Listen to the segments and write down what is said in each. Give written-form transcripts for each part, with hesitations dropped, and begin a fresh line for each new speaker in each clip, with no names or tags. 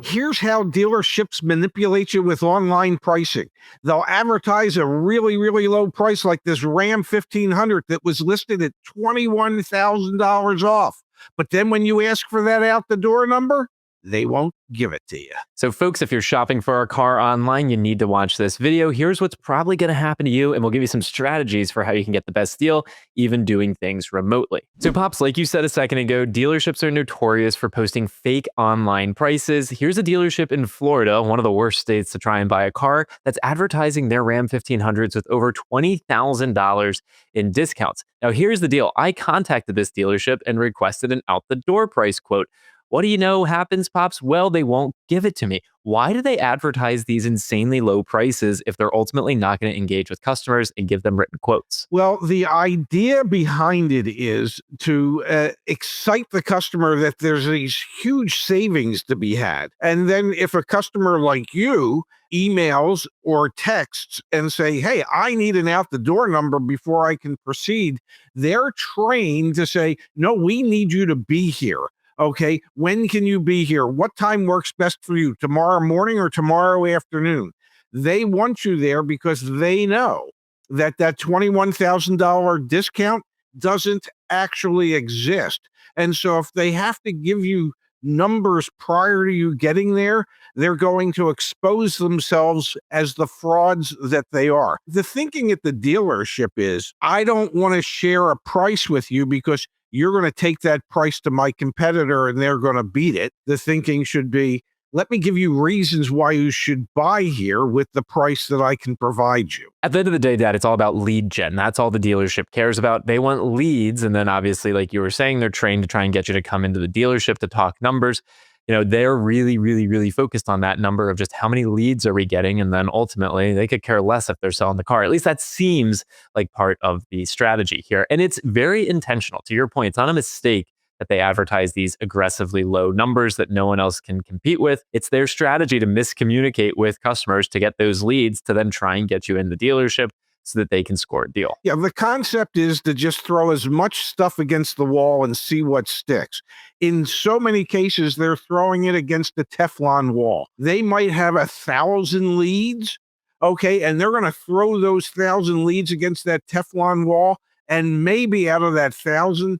Here's how dealerships manipulate you with online pricing. They'll advertise a really, really low price like this Ram 1500 that was listed at $21,000 off. But then when you ask for that out the door number, they won't give it to you.
So folks, if you're shopping for a car online, you need to watch this video. Here's what's probably going to happen to you, and we'll give you some strategies for how you can get the best deal, even doing things remotely. So Pops, like you said a second ago, dealerships are notorious for posting fake online prices. Here's a dealership in Florida, one of the worst states to try and buy a car, that's advertising their Ram 1500s with over $20,000 in discounts. Now here's the deal. I contacted this dealership and requested an out-the-door price quote. What do you know happens, Pops? Well, they won't give it to me. Why do they advertise these insanely low prices if they're ultimately not going to engage with customers and give them written quotes?
Well, the idea behind it is to excite the customer that there's these huge savings to be had. And then if a customer like you emails or texts and say, hey, I need an out the door number before I can proceed, they're trained to say, no, we need you to be here. Okay, when can you be here? What time works best for you? Tomorrow morning or tomorrow afternoon? They want you there because they know that that $21,000 discount doesn't actually exist. And so if they have to give you numbers prior to you getting there, they're going to expose themselves as the frauds that they are. The thinking at the dealership is, I don't want to share a price with you because you're going to take that price to my competitor and they're going to beat it. The thinking should be, let me give you reasons why you should buy here with the price that I can provide you.
At the end of the day, Dad, it's all about lead gen. That's all the dealership cares about. They want leads. And then obviously, like you were saying, they're trained to try and get you to come into the dealership to talk numbers. You know, they're really, really, really focused on that number of just how many leads are we getting? And then ultimately, they could care less if they're selling the car. At least that seems like part of the strategy here. And it's very intentional. To your point, it's not a mistake that they advertise these aggressively low numbers that no one else can compete with. It's their strategy to miscommunicate with customers to get those leads to then try and get you in the dealership so that they can score a deal.
Yeah, the concept is to just throw as much stuff against the wall and see what sticks. In so many cases, they're throwing it against the Teflon wall. They might have 1,000 leads, okay, and they're going to throw those 1,000 leads against that Teflon wall, and maybe out of that 1,000,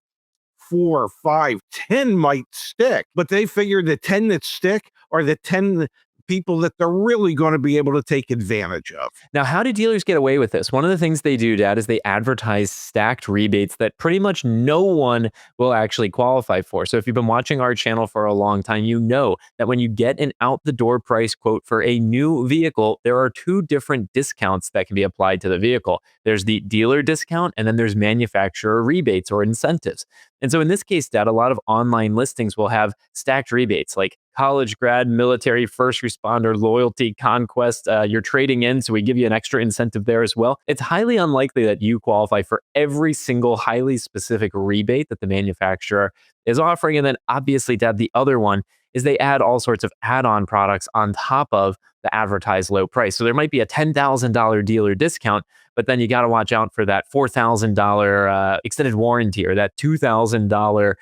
4, 5, 10 might stick, but they figure the 10 that stick are the 10 people that they're really going to be able to take advantage of.
Now, how do dealers get away with this? One of the things they do, Dad, is they advertise stacked rebates that pretty much no one will actually qualify for. So if you've been watching our channel for a long time, you know that when you get an out-the-door price quote for a new vehicle, there are two different discounts that can be applied to the vehicle. There's the dealer discount, and then there's manufacturer rebates or incentives. And so in this case, Dad, a lot of online listings will have stacked rebates like college grad, military, first responder, loyalty, conquest. You're trading in, so we give you an extra incentive there as well. It's highly unlikely that you qualify for every single highly specific rebate that the manufacturer is offering. And then obviously, Dad, the other one is they add all sorts of add-on products on top of the advertised low price. So there might be a $10,000 dealer discount, but then you got to watch out for that $4,000 extended warranty or that $2,000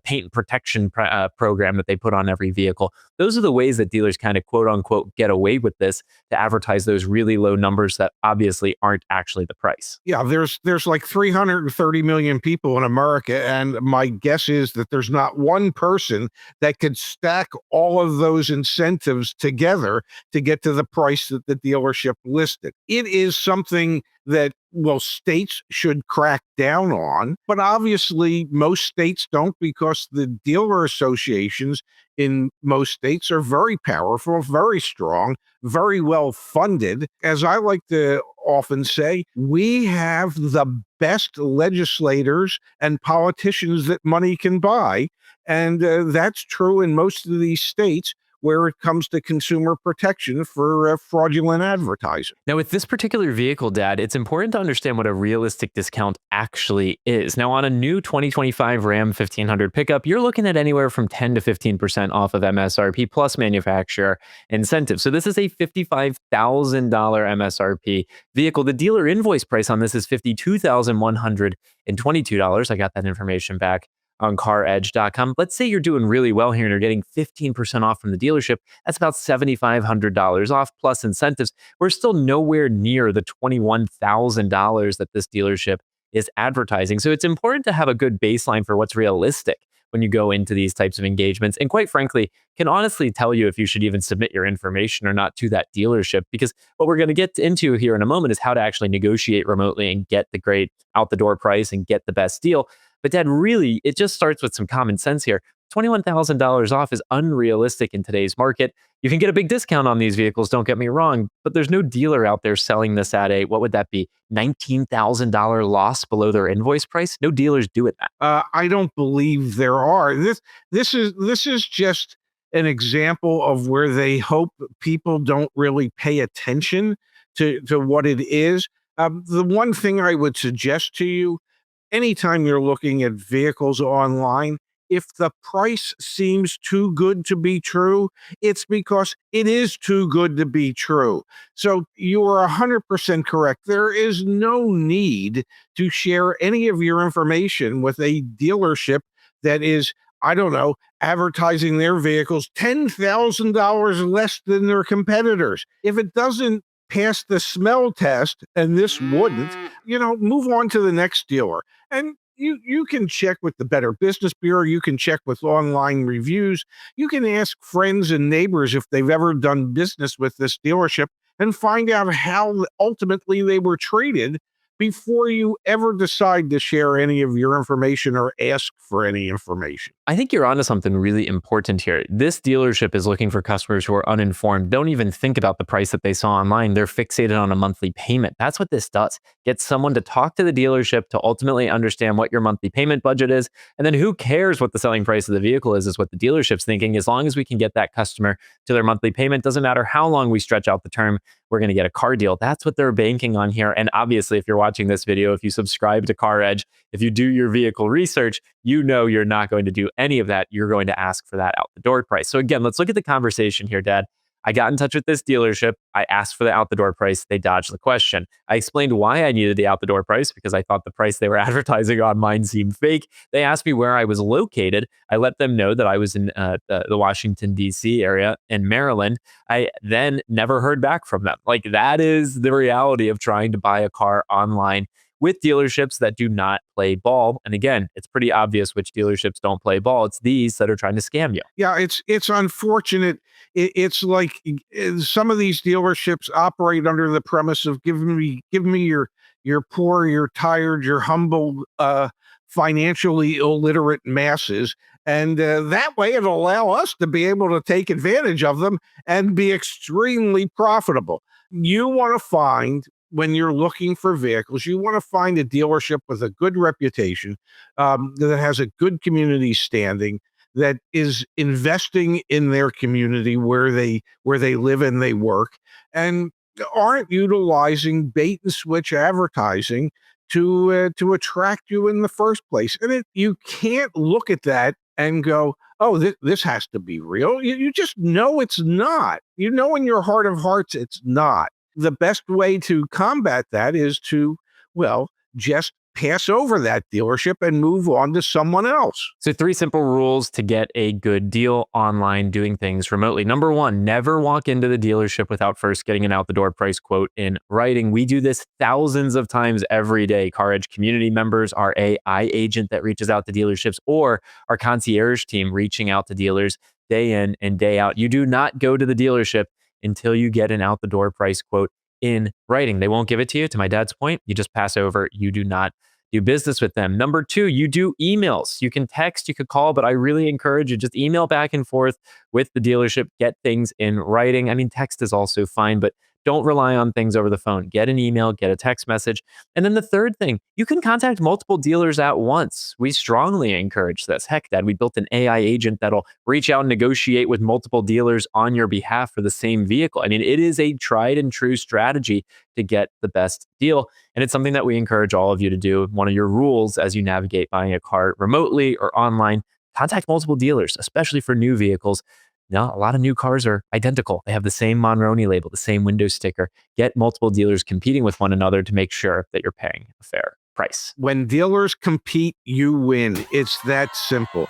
paint and protection program that they put on every vehicle. Those are the ways that dealers kind of quote unquote get away with this to advertise those really low numbers that obviously aren't actually the price.
Yeah, there's like 330 million people in America, and my guess is that there's not one person that could stack all of those incentives together to get to the price that the dealership listed. It is something that, well, states should crack down on, but obviously most states don't, because the dealer associations in most states are very powerful, very strong, very well funded. As I like to often say, we have the best legislators and politicians that money can buy. And that's true in most of these states where it comes to consumer protection for fraudulent advertising.
Now, with this particular vehicle, Dad, it's important to understand what a realistic discount actually is. Now, on a new 2025 Ram 1500 pickup, you're looking at anywhere from 10 to 15% off of MSRP plus manufacturer incentive. So this is a $55,000 MSRP vehicle. The dealer invoice price on this is $52,122. I got that information back on caredge.com. Let's say you're doing really well here and you're getting 15% off from the dealership. That's about $7,500 off plus incentives. We're still nowhere near the $21,000 that this dealership is advertising. So it's important to have a good baseline for what's realistic when you go into these types of engagements. And quite frankly, can honestly tell you if you should even submit your information or not to that dealership. Because what we're going to get into here in a moment is how to actually negotiate remotely and get the great out the door price and get the best deal. But Dad, really, it just starts with some common sense here. $21,000 off is unrealistic in today's market. You can get a big discount on these vehicles, don't get me wrong, but there's no dealer out there selling this at a, what would that be, $19,000 loss below their invoice price? No dealers do it that.
I don't believe there are. This is just an example of where they hope people don't really pay attention to what it is. The one thing I would suggest to you, anytime you're looking at vehicles online, if the price seems too good to be true, it's because it is too good to be true. So you are 100% correct. There is no need to share any of your information with a dealership that is, I don't know, advertising their vehicles $10,000 less than their competitors. If it doesn't pass the smell test, and this wouldn't, move on to the next dealer. And you can check with the Better Business Bureau. You can check with online reviews. You can ask friends and neighbors if they've ever done business with this dealership and find out how ultimately they were treated before you ever decide to share any of your information or ask for any information.
I think you're onto something really important here. This dealership is looking for customers who are uninformed, don't even think about the price that they saw online. They're fixated on a monthly payment. That's what this does. Get someone to talk to the dealership to ultimately understand what your monthly payment budget is. And then who cares what the selling price of the vehicle is what the dealership's thinking. As long as we can get that customer to their monthly payment, doesn't matter how long we stretch out the term, we're going to get a car deal. That's what they're banking on here. And obviously, if you're watching this video, if you subscribe to CarEdge, if you do your vehicle research, you know you're not going to do any of that. You're going to ask for that out the door price. So again, let's look at the conversation here, Dad. I got in touch with this dealership. I asked for the out the door price. They dodged the question. I explained why I needed the out the door price because I thought the price they were advertising online seemed fake. They asked me where I was located. I let them know that I was in the Washington, D.C. area in Maryland. I then never heard back from them. Like, that is the reality of trying to buy a car online with dealerships that do not play ball. And again, it's pretty obvious which dealerships don't play ball. It's these that are trying to scam you.
Yeah, it's unfortunate. It's like some of these dealerships operate under the premise of give me your poor, your tired, your humble, financially illiterate masses. And that way it'll allow us to be able to take advantage of them and be extremely profitable. You want to find, when you're looking for vehicles, you want to find a dealership with a good reputation, that has a good community standing, that is investing in their community where they live and they work, and aren't utilizing bait and switch advertising to attract you in the first place. And you can't look at that and go, oh, this has to be real. You just know it's not. You know in your heart of hearts it's not. The best way to combat that is to, well, just pass over that dealership and move on to someone else.
So 3 simple rules to get a good deal online doing things remotely. Number 1, never walk into the dealership without first getting an out the door price quote in writing. We do this thousands of times every day. CarEdge community members, our AI agent that reaches out to dealerships, or our concierge team reaching out to dealers day in and day out. You do not go to the dealership until you get an out the door price quote in writing. They won't give it to you. To my dad's point, you just pass over. You do not do business with them. Number 2, you do emails. You can text, you could call, but I really encourage you just email back and forth with the dealership. Get things in writing. I mean, text is also fine, but don't rely on things over the phone. Get an email, get a text message. And then the third thing, you can contact multiple dealers at once. We strongly encourage this. Heck, Dad, we built an AI agent that'll reach out and negotiate with multiple dealers on your behalf for the same vehicle. I mean, it is a tried and true strategy to get the best deal. And it's something that we encourage all of you to do. One of your rules as you navigate buying a car remotely or online, contact multiple dealers, especially for new vehicles. Now, a lot of new cars are identical. They have the same Monroney label, the same window sticker. Get multiple dealers competing with one another to make sure that you're paying fair. price.
When dealers compete, you win. It's that simple.